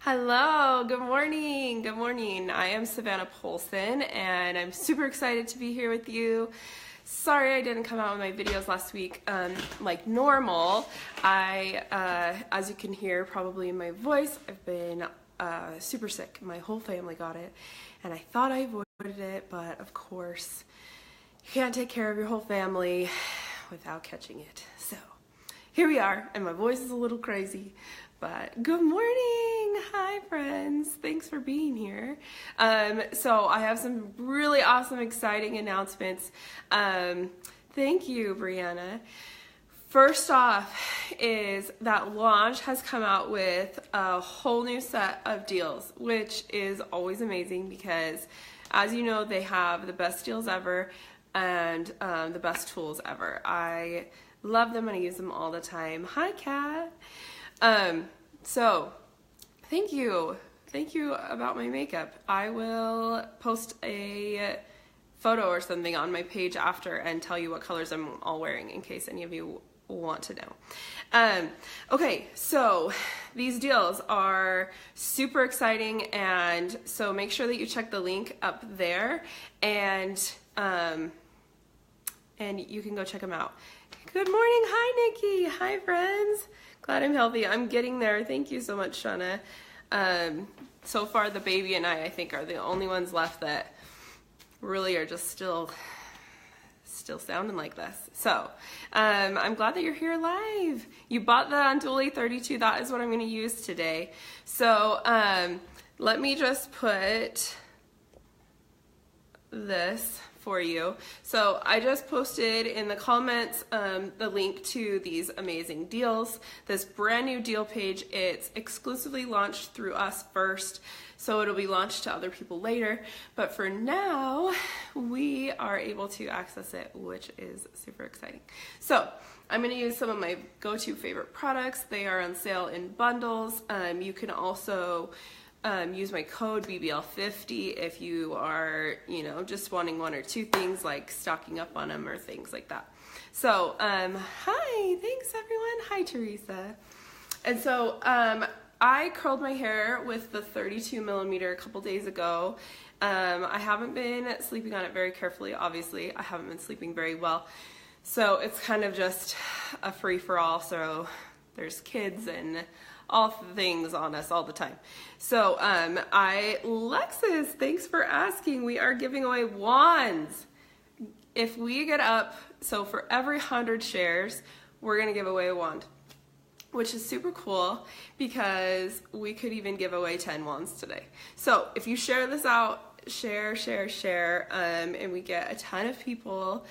Hello, good morning. Good morning. I am Savannah Polson and I'm super excited to be here with you. Sorry I didn't come out with my videos last week like normal. As you can hear probably in my voice, I've been super sick. My whole family got it and I thought I avoided it, but of course you can't take care of your whole family without catching it. So here we are, and my voice is a little crazy, but good morning. Hi friends, thanks for being here. So I have some really awesome, exciting announcements. Thank you, Brianna. First off is that Launch has come out with a whole new set of deals, which is always amazing because, as you know, they have the best deals ever and the best tools ever. I love them and I use them all the time. Hi, Kat. So thank you about my makeup. I will post a photo or something on my page after and tell you what colors I'm all wearing in case any of you want to know. Okay, so these deals are super exciting, and so make sure that you check the link up there and you can go check them out. Good morning. Hi, Nikki. Hi, friends. Glad I'm healthy. I'm getting there. Thank you so much, Shauna. So far, the baby and I think, are the only ones left that really are just still sounding like this. So I'm glad that you're here live. You bought the Unduli 32. That is what I'm going to use today. So let me just put this for you. So I just posted in the comments the link to these amazing deals, this brand new deal page. It's exclusively launched through us first, so it'll be launched to other people later, but for now we are able to access it, which is super exciting. So I'm going to use some of my go-to favorite products. They are on sale in bundles. You can also use my code BBL50 if you are, just wanting one or two things like stocking up on them or things like that. So, hi, thanks everyone. Hi, Teresa. And so, I curled my hair with the 32 millimeter a couple days ago. I haven't been sleeping on it very carefully, obviously. I haven't been sleeping very well. So it's kind of just a free-for-all. So there's kids and all things on us all the time. So Lexus, thanks for asking. We are giving away wands. If we get up, so for every 100 shares, we're gonna give away a wand, which is super cool because we could even give away 10 wands today. So if you share this out, share, and we get a ton of people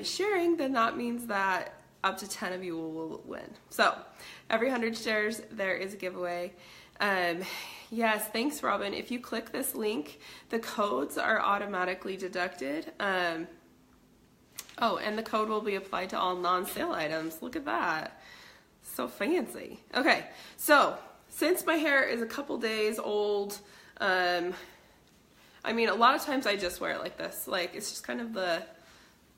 sharing, then that means that up to 10 of you will win. So every 100 shares, there is a giveaway. Yes, thanks, Robin. If you click this link, the codes are automatically deducted. Oh, and the code will be applied to all non-sale items. Look at that. So fancy. Okay, so since my hair is a couple days old, I mean, a lot of times I just wear it like this. Like, it's just kind of the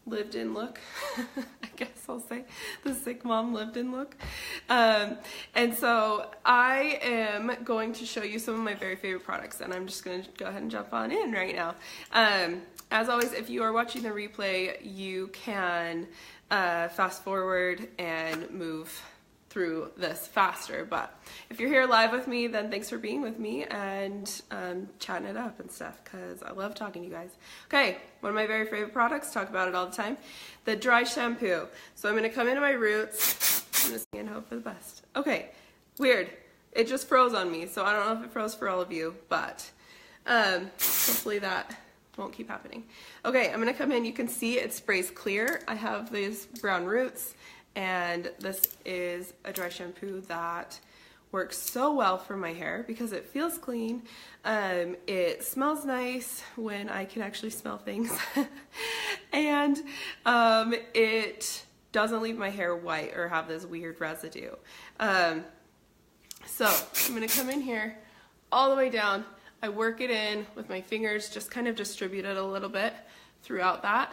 lived-in look. I guess I'll say the sick mom lived-in look. And so I am going to show you some of my very favorite products, and I'm just going to go ahead and jump on in right now. As always, if you are watching the replay, you can fast forward and move through this faster, but if you're here live with me, then thanks for being with me and chatting it up and stuff, because I love talking to you guys. Okay, one of my very favorite products, talk about it all the time, the dry shampoo. So I'm going to come into my roots and hope for the best. Okay, weird, it just froze on me, so I don't know if it froze for all of you, but hopefully that won't keep happening. Okay, I'm going to come in. You can see it sprays clear. I have these brown roots, and this is a dry shampoo that works so well for my hair because it feels clean. It smells nice when I can actually smell things. And it doesn't leave my hair white or have this weird residue. So I'm going to come in here all the way down. I work it in with my fingers, just kind of distribute it a little bit throughout that.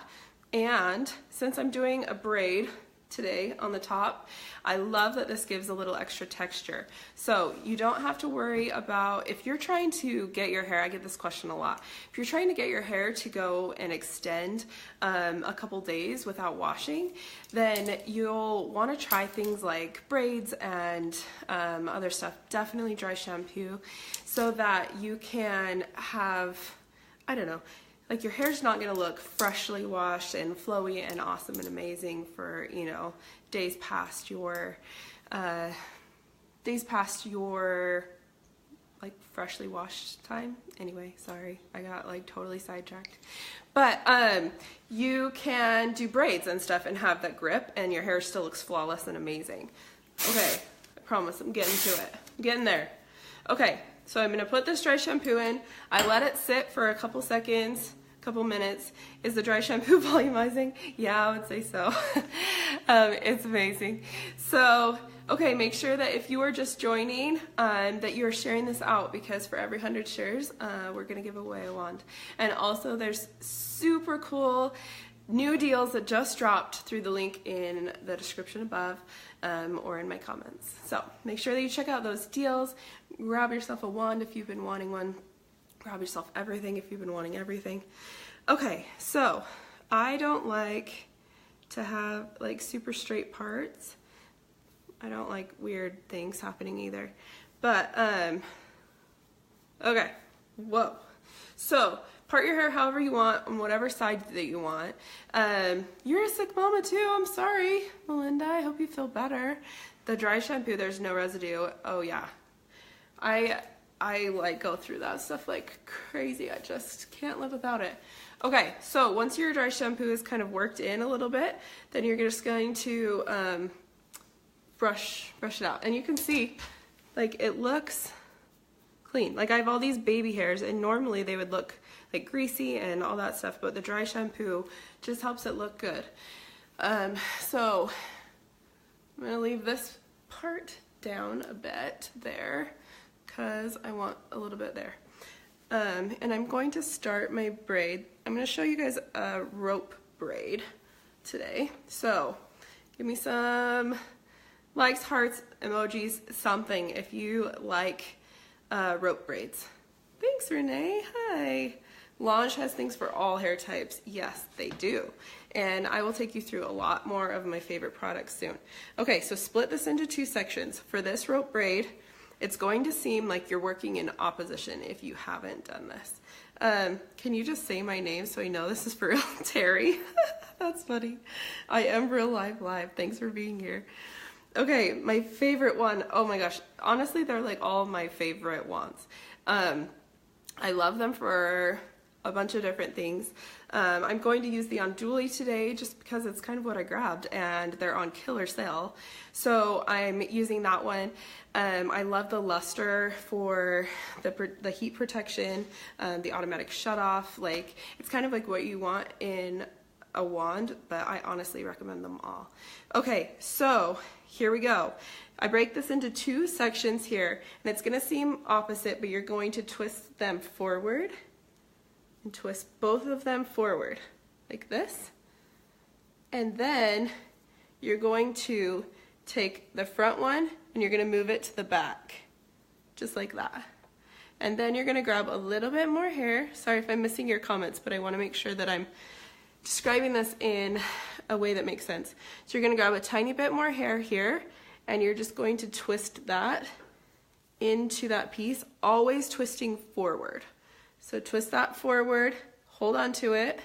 And since I'm doing a braid, today on the top. I love that this gives a little extra texture. So you don't have to worry about, if you're trying to get your hair, I get this question a lot, if you're trying to get your hair to go and extend a couple days without washing, then you'll want to try things like braids and other stuff, definitely dry shampoo, so that you can have, I don't know, like your hair's not gonna look freshly washed and flowy and awesome and amazing for, you know, days past your like freshly washed time. Anyway, sorry, I got like totally sidetracked. But you can do braids and stuff and have that grip, and your hair still looks flawless and amazing. Okay, I promise I'm getting to it. I'm getting there. Okay. So I'm going to put this dry shampoo in. I let it sit for a couple seconds, couple minutes. Is the dry shampoo volumizing? Yeah, I would say so. It's amazing. So, okay, make sure that if you are just joining, that you are sharing this out, because for every 100 shares, we're going to give away a wand. And also there's super cool new deals that just dropped through the link in the description above, or in my comments. So make sure that you check out those deals. Grab yourself a wand if you've been wanting one. Grab yourself everything if you've been wanting everything. Okay, so I don't like to have like super straight parts. I don't like weird things happening either. But, okay, whoa. So, part your hair however you want, on whatever side that you want. You're a sick mama too, I'm sorry. Melinda, I hope you feel better. The dry shampoo, there's no residue. Oh yeah. I like go through that stuff like crazy. I just can't live without it. Okay, so once your dry shampoo is kind of worked in a little bit, then you're just going to brush it out. And you can see, like, it looks clean. Like, I have all these baby hairs, and normally they would look like greasy and all that stuff, but the dry shampoo just helps it look good. So I'm gonna leave this part down a bit there, because I want a little bit there. And I'm going to start my braid. I'm going to show you guys a rope braid today. So give me some likes, hearts, emojis, something if you like rope braids. Thanks, Renee. Hi. Lange has things for all hair types. Yes, they do. And I will take you through a lot more of my favorite products soon. Okay, so split this into two sections. For this rope braid, it's going to seem like you're working in opposition if you haven't done this. Can you just say my name so I know this is for real? Terry. That's funny. I am real live. Thanks for being here. Okay, my favorite one. Oh my gosh. Honestly, they're like all my favorite wands. I love them for a bunch of different things. I'm going to use the Onduli today just because it's kind of what I grabbed and they're on killer sale. So I'm using that one. I love the luster for the heat protection, the automatic shut off. Like, it's kind of like what you want in a wand, but I honestly recommend them all. Okay, so here we go. I break this into two sections here, and it's gonna seem opposite, but you're going to twist them forward and twist both of them forward like this. And then you're going to take the front one and you're gonna move it to the back, just like that. And then you're gonna grab a little bit more hair. Sorry if I'm missing your comments, but I wanna make sure that I'm describing this in a way that makes sense. So you're gonna grab a tiny bit more hair here, and you're just going to twist that into that piece, always twisting forward. So twist that forward, hold on to it,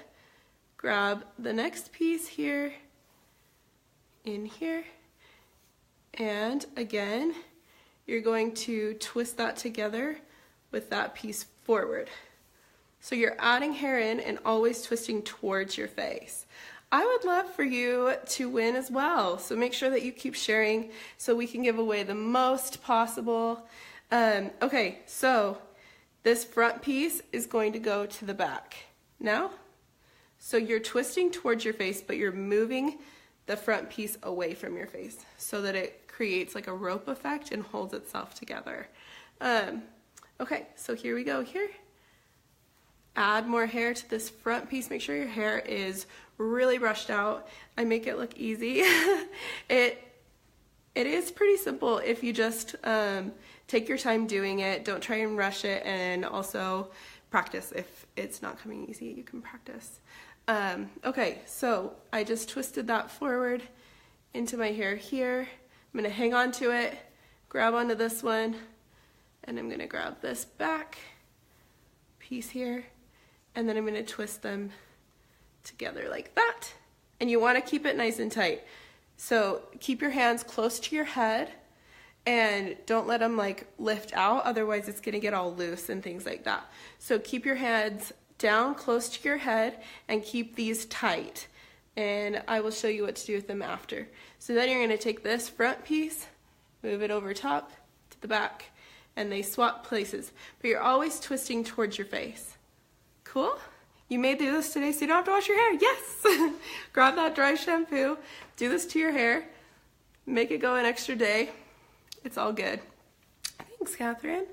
grab the next piece here, in here, and again, you're going to twist that together with that piece forward. So you're adding hair in and always twisting towards your face. I would love for you to win as well, so make sure that you keep sharing so we can give away the most possible. Okay, so this front piece is going to go to the back now. So you're twisting towards your face, but you're moving the front piece away from your face so that it creates like a rope effect and holds itself together. Okay, so here we go here. add more hair to this front piece. Make sure your hair is really brushed out. I make it look easy. It is pretty simple if you just take your time doing it. Don't try and rush it, and also practice. If it's not coming easy, you can practice. Okay, so I just twisted that forward into my hair here. I'm gonna hang on to it, grab onto this one, and I'm gonna grab this back piece here, and then I'm gonna twist them together like that. And you wanna keep it nice and tight. So keep your hands close to your head and don't let them like lift out, otherwise it's gonna get all loose and things like that. So keep your hands down close to your head and keep these tight. And I will show you what to do with them after. So then you're gonna take this front piece, move it over top to the back, and they swap places. But you're always twisting towards your face. Cool? You may do this today so you don't have to wash your hair. Yes! Grab that dry shampoo, do this to your hair, make it go an extra day. It's all good. Thanks, Catherine.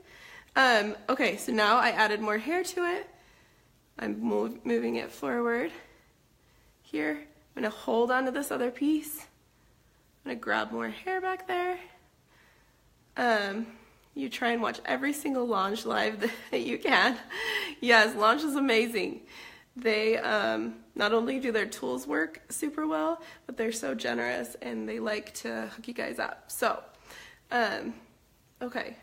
Okay, so now I added more hair to it. I'm moving it forward here. I'm gonna hold on to this other piece. I'm gonna grab more hair back there. You try and watch every single Lange live that you can. Yes, Lange is amazing. They not only do their tools work super well, but they're so generous and they like to hook you guys up. So, okay,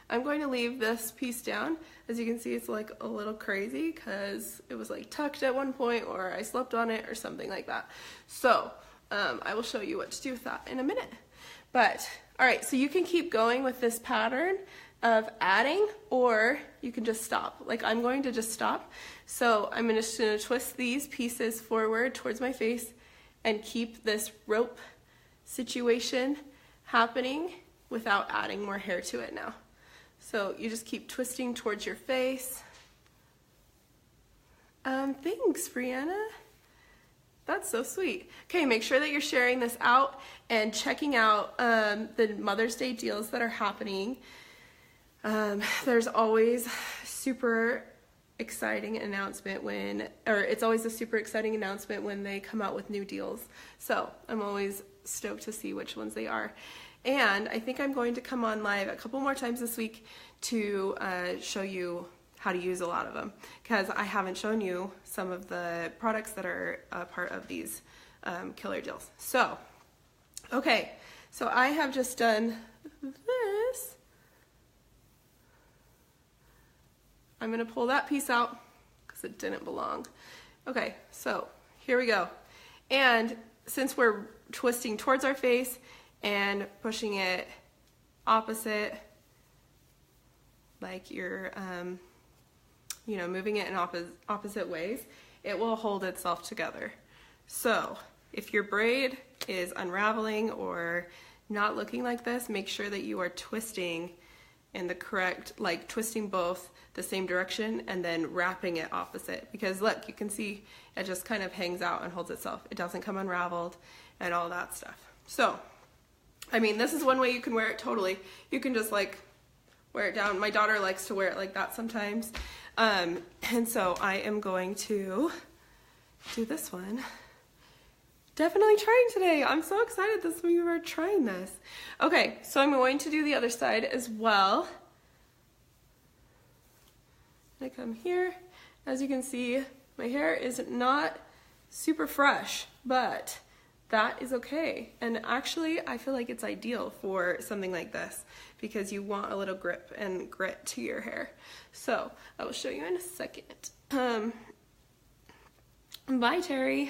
I'm going to leave this piece down. As you can see, it's like a little crazy because it was like tucked at one point, or I slept on it or something like that. So, I will show you what to do with that in a minute. But, all right, so you can keep going with this pattern of adding, or you can just stop. Like I'm going to just stop. So I'm just gonna twist these pieces forward towards my face and keep this rope situation happening without adding more hair to it now. So you just keep twisting towards your face. Thanks, Brianna. That's so sweet. Okay, make sure that you're sharing this out and checking out the Mother's Day deals that are happening. There's always super exciting announcement it's always a super exciting announcement when they come out with new deals. So I'm always stoked to see which ones they are. And I think I'm going to come on live a couple more times this week to show you how to use a lot of them, because I haven't shown you some of the products that are a part of these killer deals. So, okay, so I have just done this. I'm gonna pull that piece out because it didn't belong. Okay, so here we go. And since we're twisting towards our face and pushing it opposite, like you're, you know, moving it in opposite ways, it will hold itself together. So if your braid is unraveling or not looking like this, make sure that you are twisting in the correct, like twisting both the same direction and then wrapping it opposite. Because look, you can see it just kind of hangs out and holds itself. It doesn't come unraveled and all that stuff. So, I mean, this is one way you can wear it totally. You can just like wear it down. My daughter likes to wear it like that sometimes. And so I am going to do this one. Definitely trying today. I'm so excited that we were trying this. Okay, so I'm going to do the other side as well. I come here. As you can see, my hair is not super fresh, but that is okay. And actually, I feel like it's ideal for something like this because you want a little grip and grit to your hair. So I will show you in a second. Bye, Terry.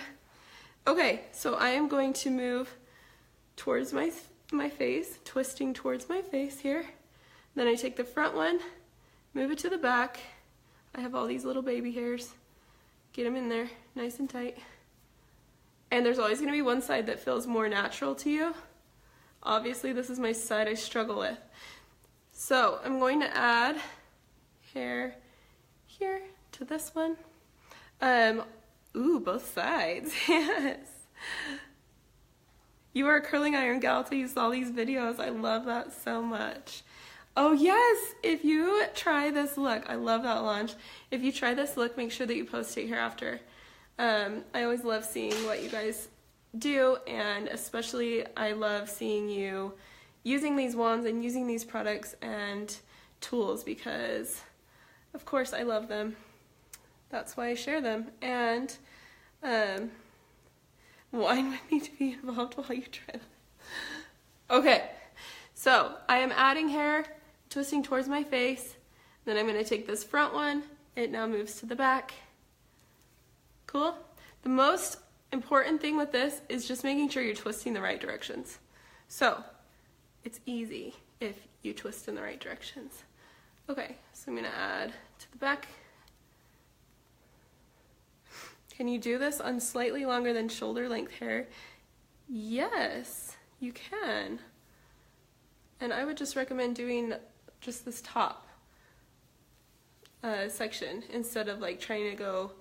Okay, so I am going to move towards my face, twisting towards my face here. Then I take the front one, move it to the back. I have all these little baby hairs. Get them in there, nice and tight. And there's always gonna be one side that feels more natural to you. Obviously, this is my side I struggle with. So I'm going to add hair here to this one. Ooh, both sides, yes. You are a curling iron gal till you saw these videos. I love that so much. Oh yes, if you try this look, I love that launch. If you try this look, make sure that you post it here after. I always love seeing what you guys do, and especially I love seeing you using these wands and using these products and tools because of course I love them. That's why I share them. And wine would need to be involved while you try them. Okay, so I am adding hair, twisting towards my face. Then I'm going to take this front one. It now moves to the back. Cool? The most important thing with this is just making sure you're twisting the right directions. So it's easy if you twist in the right directions. Okay, so I'm going to add to the back. Can you do this on slightly longer than shoulder length hair? Yes, you can. And I would just recommend doing just this top section instead of like trying to go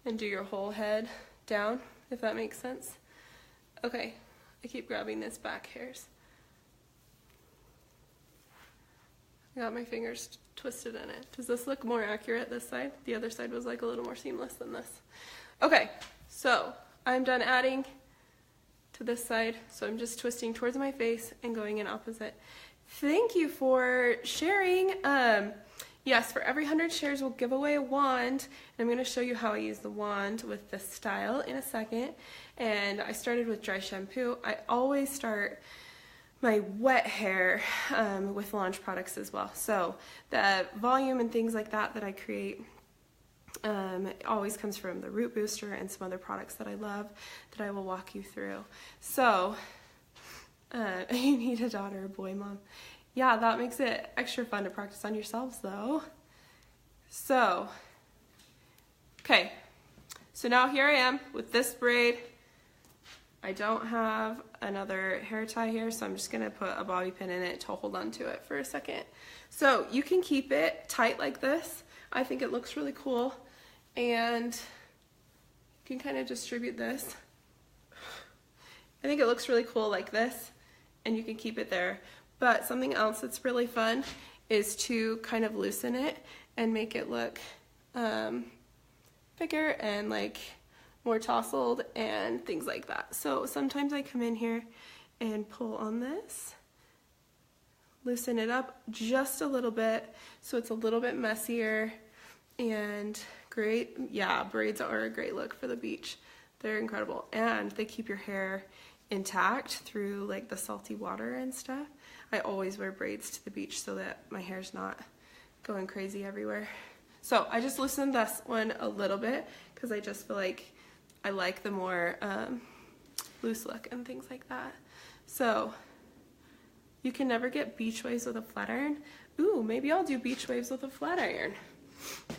and do your whole head down, if that makes sense. Okay, I keep grabbing this back hairs. I got my fingers twisted in it. Does this look more accurate this side? The other side was like a little more seamless than this. Okay, so I'm done adding to this side, so I'm just twisting towards my face and going in opposite. Thank you for sharing. Yes, for every 100 shares we'll give away a wand, and I'm going to show you how I use the wand with this style in a second. And I started with dry shampoo. I always start my wet hair with launch products as well. So the volume and things like that I create it always comes from the Root Booster and some other products that I love that I will walk you through. So, you need a daughter or boy, Mom. Yeah, that makes it extra fun to practice on yourselves though. So, okay. So now here I am with this braid. I don't have another hair tie here, so I'm just gonna put a bobby pin in it to hold on to it for a second. So you can keep it tight like this. I think it looks really cool. And you can kind of distribute this. I think it looks really cool like this, and you can keep it there. But something else that's really fun is to kind of loosen it and make it look bigger and like more tousled and things like that. So sometimes I come in here and pull on this, loosen it up just a little bit so it's a little bit messier. And great, yeah, braids are a great look for the beach. They're incredible, and they keep your hair intact through like the salty water and stuff. I always wear braids to the beach so that my hair's not going crazy everywhere. So I just loosened this one a little bit because I just feel like I like the more loose look and things like that. So you can never get beach waves with a flat iron. Ooh, maybe I'll do beach waves with a flat iron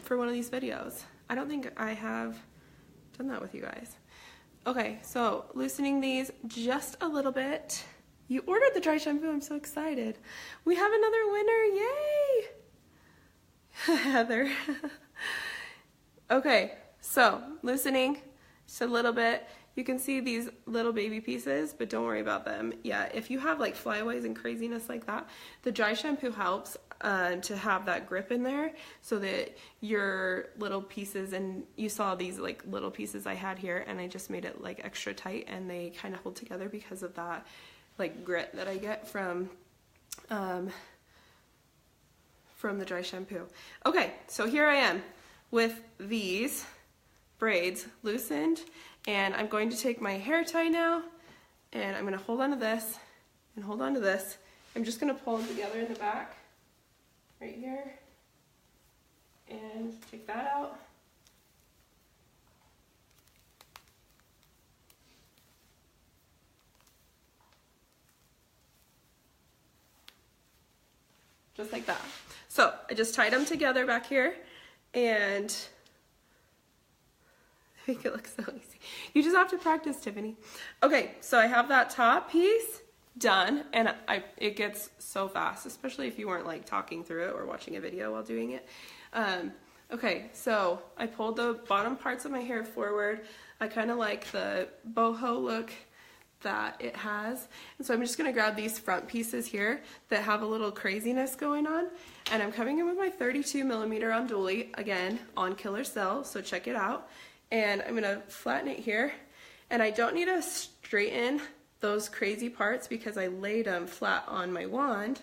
for one of these videos. I don't think I have done that with you guys. Okay, so loosening these just a little bit. You ordered the dry shampoo, I'm so excited. We have another winner, yay! Heather. Okay, so loosening just a little bit. You can see these little baby pieces, but don't worry about them. Yeah, if you have like flyaways and craziness like that, the dry shampoo helps to have that grip in there so that your little pieces, and you saw these like little pieces I had here, and I just made it like extra tight, and they kind of hold together because of that like grit that I get from the dry shampoo. Okay, so here I am with these braids loosened, and I'm going to take my hair tie now, and I'm going to hold on to this and hold on to this. I'm just going to pull them together in the back right here and take that out. Just like that. So I just tied them together back here, and make it look so easy. You just have to practice, Tiffany. Okay, so I have that top piece done, and it gets so fast, especially if you weren't like talking through it or watching a video while doing it. Okay, so I pulled the bottom parts of my hair forward. I kind of like the boho look that it has. And so I'm just gonna grab these front pieces here that have a little craziness going on, and I'm coming in with my 32mm on dually, again, on Killer Cell, so check it out. And I'm gonna flatten it here, and I don't need to straighten those crazy parts because I laid them flat on my wand,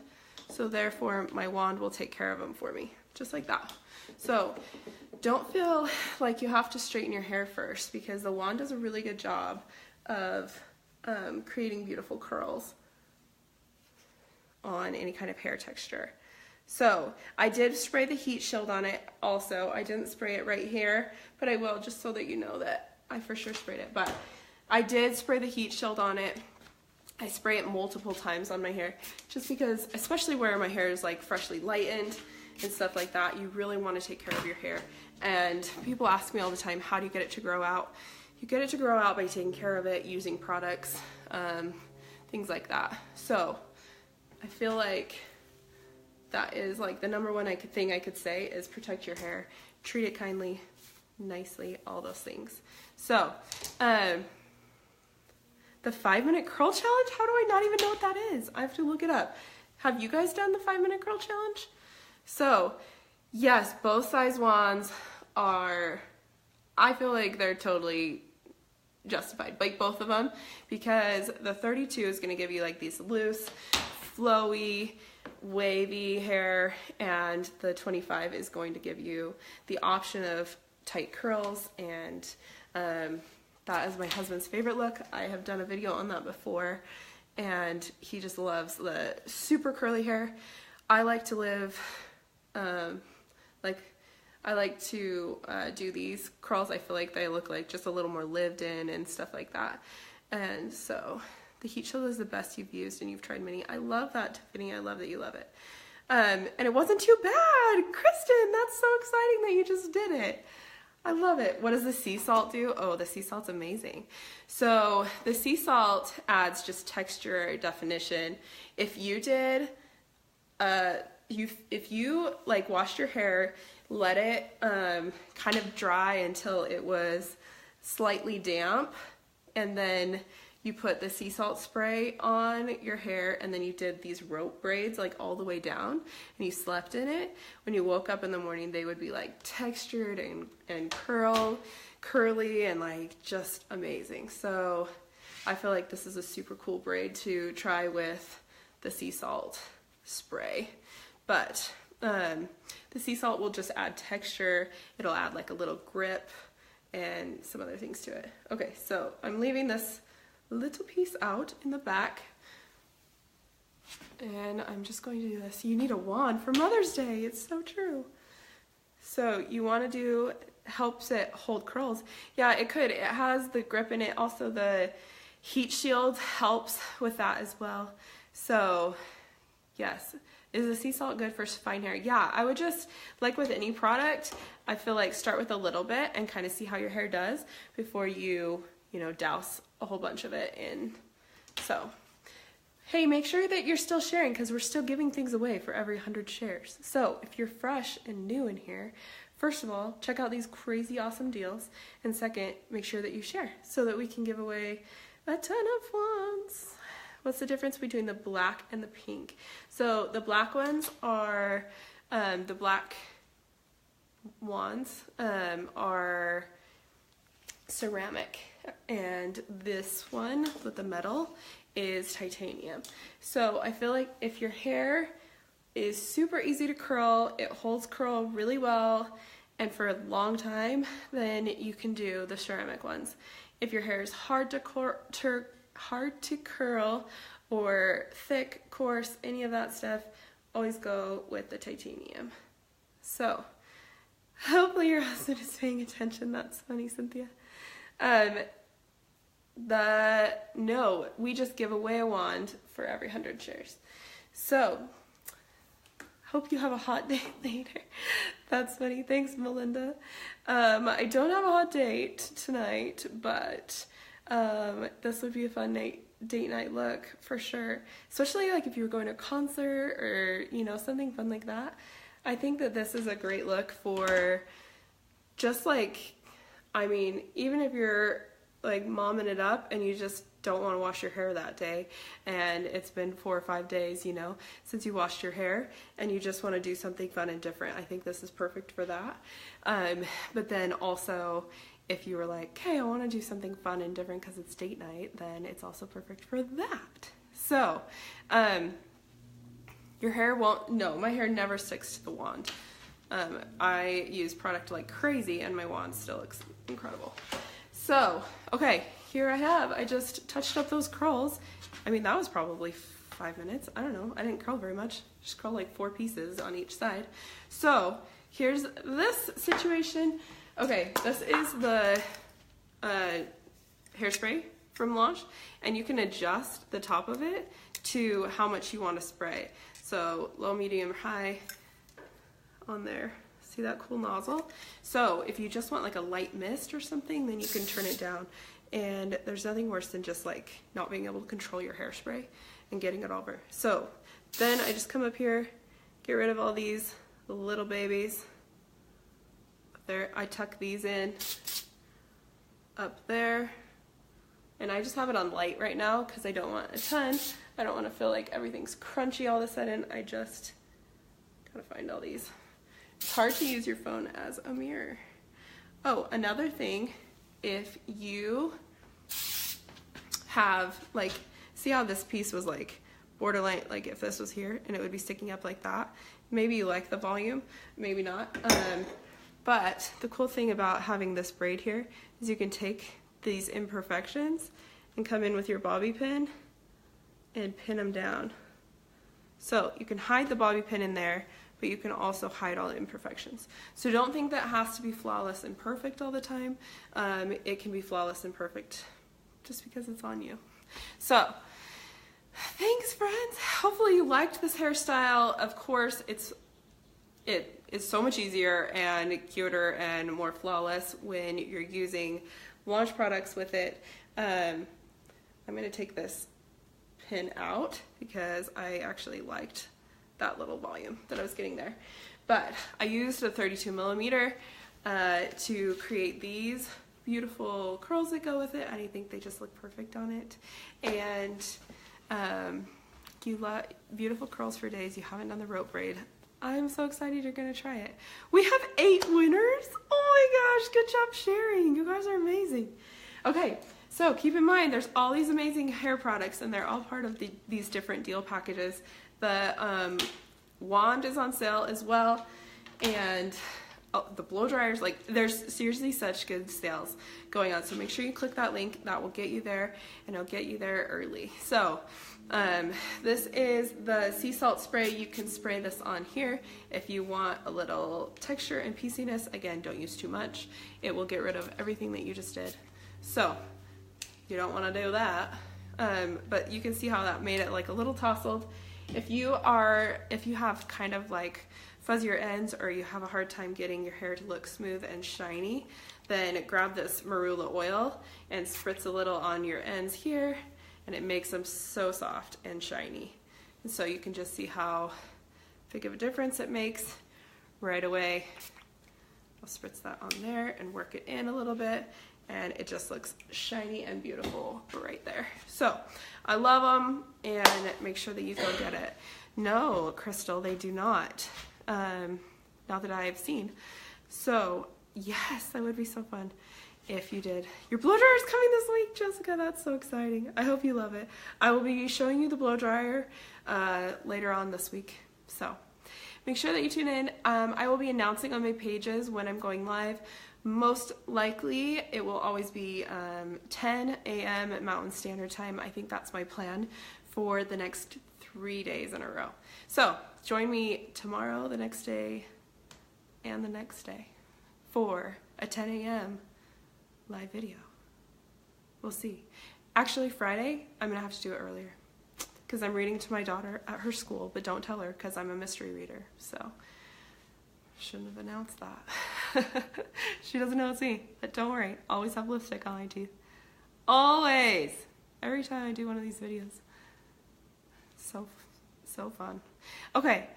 so therefore my wand will take care of them for me, just like that. So don't feel like you have to straighten your hair first, because the wand does a really good job of creating beautiful curls on any kind of hair texture. So I did spray the heat shield on it also. I didn't spray it right here, but I will, just so that you know that I for sure sprayed it. But I did spray the heat shield on it. I spray it multiple times on my hair, just because, especially where my hair is like freshly lightened and stuff like that, you really want to take care of your hair. And people ask me all the time, how do you get it to grow out? You get it to grow out by taking care of it, using products, things like that. So I feel like that is like the number one thing I could say is protect your hair, treat it kindly, nicely, all those things. So the 5-minute curl challenge, how do I not even know what that is? I have to look it up. Have you guys done the 5-minute curl challenge? So yes, both size wands are, I feel like they're totally justified, like both of them, because the 32 is going to give you like these loose, flowy, wavy hair, and the 25 is going to give you the option of tight curls, and that is my husband's favorite look. I have done a video on that before, and he just loves the super curly hair. I like to live I like to do these curls. I feel like they look like just a little more lived in and stuff like that. And so the heat shield is the best you've used, and you've tried many. I love that, Tiffany. I love that you love it. And it wasn't too bad. Kristen, that's so exciting that you just did it. I love it. What does the sea salt do? Oh, the sea salt's amazing. So the sea salt adds just texture, definition. If you did, if you like washed your hair, let it kind of dry until it was slightly damp, and then you put the sea salt spray on your hair, and then you did these rope braids like all the way down, and you slept in it. When you woke up in the morning, they would be like textured and curly and like just amazing. So I feel like this is a super cool braid to try with the sea salt spray. But the sea salt will just add texture. It'll add like a little grip and some other things to it. Okay, so I'm leaving this little piece out in the back, and I'm just going to do this. You need a wand for Mother's Day. It's so true. So you want to do, helps it hold curls. Yeah, it could. It has the grip in it. Also the heat shield helps with that as well. So yes. Is the sea salt good for fine hair? Yeah, I would just, like with any product, I feel like start with a little bit and kind of see how your hair does before you douse a whole bunch of it in. So, hey, make sure that you're still sharing, because we're still giving things away for every 100 shares. So if you're fresh and new in here, first of all, check out these crazy awesome deals. And second, make sure that you share so that we can give away a ton of wands. What's the difference between the black and the pink? So the black ones are, the black wands are ceramic, and this one with the metal is titanium. So I feel like if your hair is super easy to curl, it holds curl really well, and for a long time, then you can do the ceramic ones. If your hair is hard to curl or thick, coarse, any of that stuff, always go with the titanium. So hopefully your husband is paying attention. That's funny, Cynthia. No, we just give away a wand for every 100 shares. So hope you have a hot date later. That's funny. Thanks, Melinda. I don't have a hot date tonight, but this would be a fun date night look for sure, especially like if you were going to a concert or something fun like that. I think that this is a great look for just like, I mean, even if you're like momming it up and you just don't want to wash your hair that day and it's been 4 or 5 days, you know, since you washed your hair and you just want to do something fun and different. I think this is perfect for that. But then also if you were like, okay, I want to do something fun and different because it's date night, then it's also perfect for that. So, your hair won't, no, my hair never sticks to the wand. I use product like crazy and my wand still looks incredible. So, okay, here I just touched up those curls. I mean, that was probably 5 minutes. I don't know. I didn't curl very much. Just curl like 4 pieces on each side. So, here's this situation. Okay, this is the hairspray from Launch, and you can adjust the top of it to how much you want to spray. So, low, medium, high on there. See that cool nozzle? So if you just want like a light mist or something, then you can turn it down. And there's nothing worse than just like not being able to control your hairspray and getting it over. So then I just come up here, get rid of all these little babies. There, I tuck these in up there. And I just have it on light right now because I don't want a ton. I don't want to feel like everything's crunchy all of a sudden. I just gotta find all these. It's hard to use your phone as a mirror. Oh, another thing, if you have, like, see how this piece was like borderline, like if this was here and it would be sticking up like that, maybe you like the volume, maybe not. But the cool thing about having this braid here is you can take these imperfections and come in with your bobby pin and pin them down. So you can hide the bobby pin in there, but you can also hide all the imperfections. So don't think that has to be flawless and perfect all the time. It can be flawless and perfect just because it's on you. So, thanks friends. Hopefully you liked this hairstyle. Of course, it is so much easier and cuter and more flawless when you're using Launch products with it. I'm gonna take this pin out because I actually liked that little volume that I was getting there. But I used a 32 millimeter to create these beautiful curls that go with it, and I think they just look perfect on it. And you love beautiful curls for days. You haven't done the rope braid. I'm so excited you're gonna try it. We have 8 winners. Oh my gosh, good job sharing. You guys are amazing. Okay, so keep in mind there's all these amazing hair products and they're all part of these different deal packages. The wand is on sale as well, and the blow dryers, like there's seriously such good sales going on, so make sure you click that link. That will get you there, and it'll get you there early. So this is the sea salt spray. You can spray this on here if you want a little texture and pieciness. Again, don't use too much. It will get rid of everything that you just did. So you don't want to do that, but you can see how that made it like a little tousled. If you have kind of like fuzzier ends or you have a hard time getting your hair to look smooth and shiny, then grab this marula oil and spritz a little on your ends here, and it makes them so soft and shiny. And so you can just see how big of a difference it makes right away. I'll spritz that on there and work it in a little bit, and it just looks shiny and beautiful right there. So I love them, and make sure that you go get it. No, Crystal, they do not. Not that I have seen. So yes, that would be so fun if you did. Your blow dryer is coming this week, Jessica. That's so exciting. I hope you love it. I will be showing you the blow dryer later on this week. So make sure that you tune in. I will be announcing on my pages when I'm going live. Most likely, it will always be 10 a.m. Mountain Standard Time. I think that's my plan for the next 3 days in a row. So join me tomorrow, the next day, and the next day for a 10 a.m. live video. We'll see. Actually, Friday, I'm going to have to do it earlier because I'm reading to my daughter at her school, but don't tell her because I'm a mystery reader. So shouldn't have announced that. She doesn't know it's me, but don't worry. Always have lipstick on my teeth. Always. Every time I do one of these videos. So fun. Okay,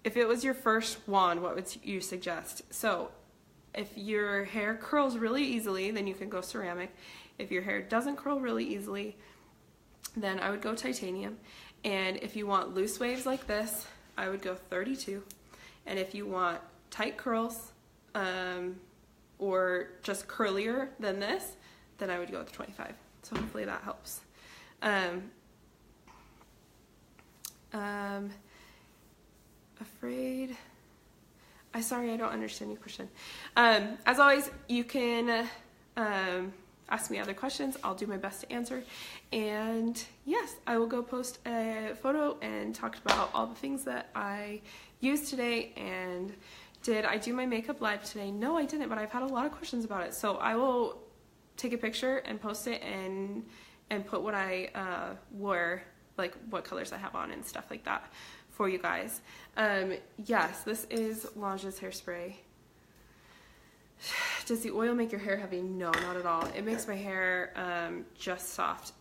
if it was your first wand, what would you suggest? So if your hair curls really easily, then you can go ceramic. If your hair doesn't curl really easily, then I would go titanium. And if you want loose waves like this, I would go 32. And if you want tight curls, or just curlier than this, then I would go with 25. So hopefully that helps. Afraid. Sorry, I don't understand your question. As always, you can ask me other questions. I'll do my best to answer. And yes, I will go post a photo and talk about all the things that I used today. And did I do my makeup live today? No, I didn't, but I've had a lot of questions about it. So I will take a picture and post it and put what I wore, like what colors I have on and stuff like that for you guys. Yes, this is Lange's hairspray. Does the oil make your hair heavy? No, not at all. It makes my hair just soft.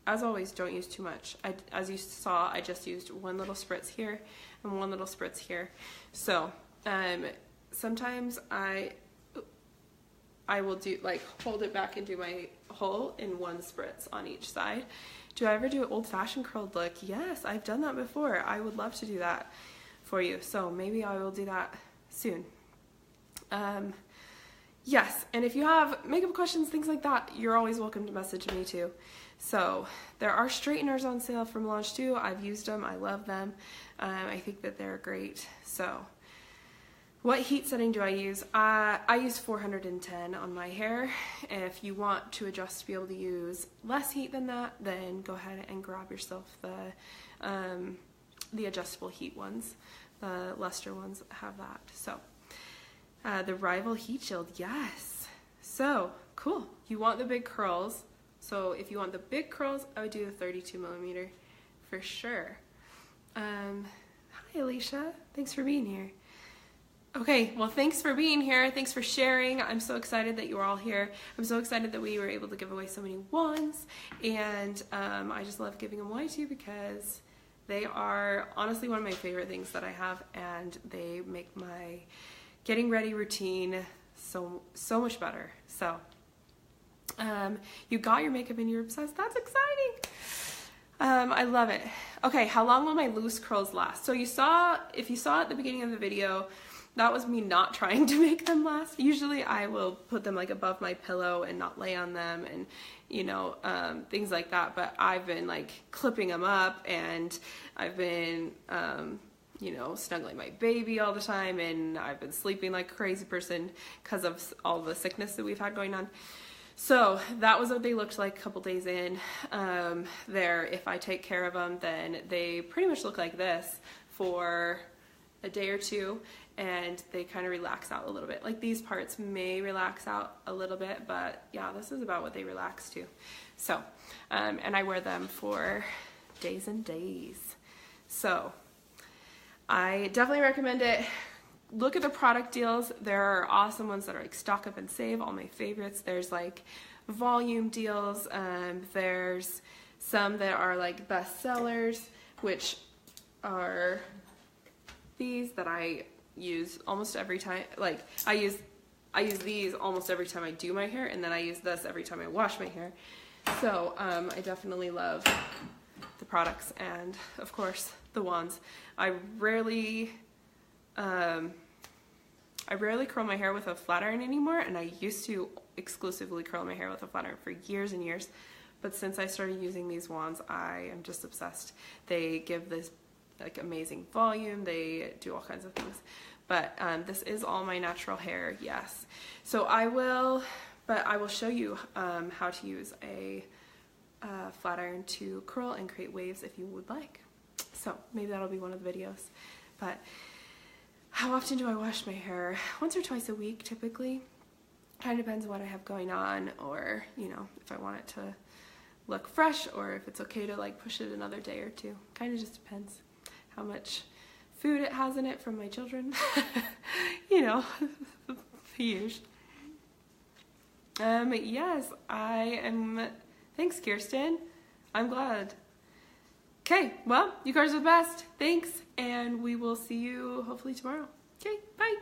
As always, don't use too much. As you saw, I just used one little spritz here and one little spritz here. So sometimes I will do like hold it back and do my hole in one spritz on each side. Do I ever do an old-fashioned curled look? Yes, I've done that before. I would love to do that for you. So maybe I will do that soon. Yes, and if you have makeup questions, things like that, you're always welcome to message me too. So there are straighteners on sale from Lange too. I've used them. I love them. I think that they're great. So what heat setting do I use? I use 410 on my hair. If you want to adjust to be able to use less heat than that, then go ahead and grab yourself the adjustable heat ones. The luster ones have that. So the Rival Heat Shield, yes. So cool. You want the big curls. So if you want the big curls, I would do the 32 millimeter for sure. Hi Alicia, thanks for being here. Okay, well thanks for being here. Thanks for sharing. I'm so excited that you were all here. I'm so excited that we were able to give away so many wands. And I just love giving them away to you because they are honestly one of my favorite things that I have, and they make my getting ready routine so much better. So you got your makeup and you're obsessed. That's exciting. I love it. Okay, how long will my loose curls last? So if you saw at the beginning of the video, that was me not trying to make them last. Usually I will put them like above my pillow and not lay on them and, you know, things like that. But I've been like clipping them up, and I've been, you know, snuggling my baby all the time, and I've been sleeping like a crazy person because of all the sickness that we've had going on. So that was what they looked like a couple days in. If I take care of them, then they pretty much look like this for a day or two, and they kind of relax out a little bit. Like these parts may relax out a little bit, but yeah, this is about what they relax to. So, and I wear them for days and days. So I definitely recommend it. Look at the product deals. There are awesome ones that are like stock up and save, all my favorites. There's like volume deals. There's some that are like best sellers, which are these that I use almost every time. Like I use these almost every time I do my hair, and then I use this every time I wash my hair. So I definitely love the products, and of course the wands. I rarely curl my hair with a flat iron anymore, and I used to exclusively curl my hair with a flat iron for years and years. But since I started using these wands, I am just obsessed. They give this like amazing volume. They do all kinds of things. But this is all my natural hair, yes. So I will show you how to use a flat iron to curl and create waves if you would like. So maybe that'll be one of the videos. But how often do I wash my hair? Once or twice a week, typically. Kind of depends on what I have going on, or, you know, if I want it to look fresh, or if it's okay to like push it another day or two. Kind of just depends how much food it has in it from my children. You know, huge. Yes, I am. Thanks, Kirsten. I'm glad. Okay, well, you guys are the best. Thanks, and we will see you hopefully tomorrow. Okay, bye.